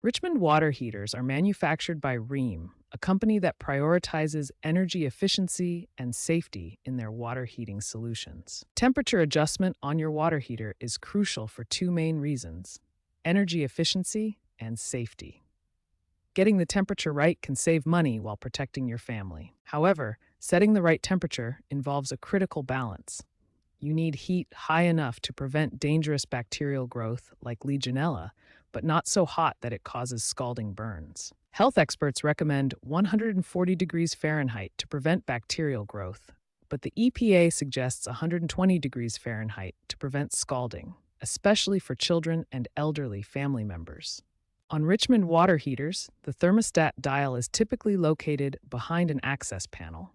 Richmond water heaters are manufactured by Rheem, a company that prioritizes energy efficiency and safety in their water heating solutions. Temperature adjustment on your water heater is crucial for two main reasons: energy efficiency and safety. Getting the temperature right can save money while protecting your family. However, setting the right temperature involves a critical balance. You need heat high enough to prevent dangerous bacterial growth like Legionella, but not so hot that it causes scalding burns. Health experts recommend 140 degrees Fahrenheit to prevent bacterial growth, but the EPA suggests 120 degrees Fahrenheit to prevent scalding, especially for children and elderly family members. On Richmond water heaters, the thermostat dial is typically located behind an access panel.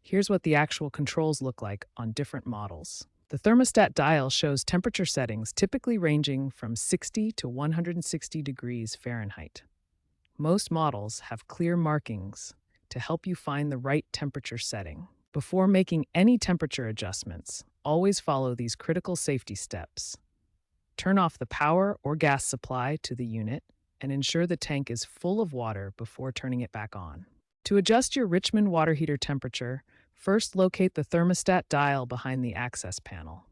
Here's what the actual controls look like on different models. The thermostat dial shows temperature settings typically ranging from 60 to 160 degrees Fahrenheit. Most models have clear markings to help you find the right temperature setting. Before making any temperature adjustments, always follow these critical safety steps. Turn off the power or gas supply to the unit and ensure the tank is full of water before turning it back on. To adjust your Richmond water heater temperature, first locate the thermostat dial behind the access panel.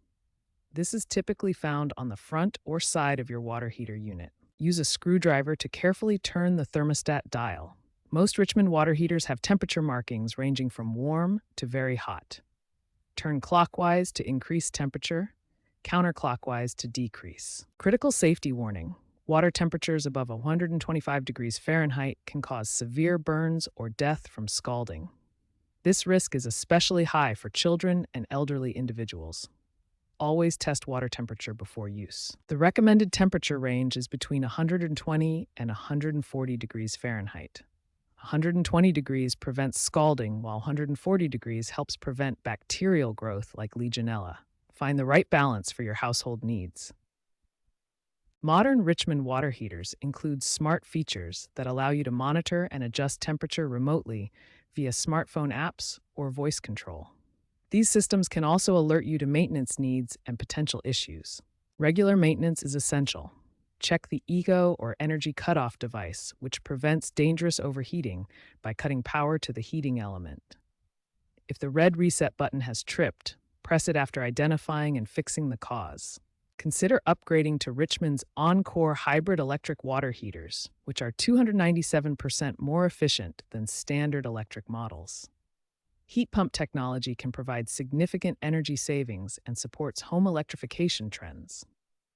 This is typically found on the front or side of your water heater unit. Use a screwdriver to carefully turn the thermostat dial. Most Richmond water heaters have temperature markings ranging from warm to very hot. Turn clockwise to increase temperature, counterclockwise to decrease. Critical safety warning: water temperatures above 125 degrees Fahrenheit can cause severe burns or death from scalding. This risk is especially high for children and elderly individuals. Always test water temperature before use. The recommended temperature range is between 120 and 140 degrees Fahrenheit. 120 degrees prevents scalding, while 140 degrees helps prevent bacterial growth like Legionella. Find the right balance for your household needs. Modern Richmond water heaters include smart features that allow you to monitor and adjust temperature remotely via smartphone apps or voice control. These systems can also alert you to maintenance needs and potential issues. Regular maintenance is essential. Check the eco or energy cutoff device, which prevents dangerous overheating by cutting power to the heating element. If the red reset button has tripped, press it after identifying and fixing the cause. Consider upgrading to Richmond's Encore hybrid electric water heaters, which are 297% more efficient than standard electric models. Heat pump technology can provide significant energy savings and supports home electrification trends.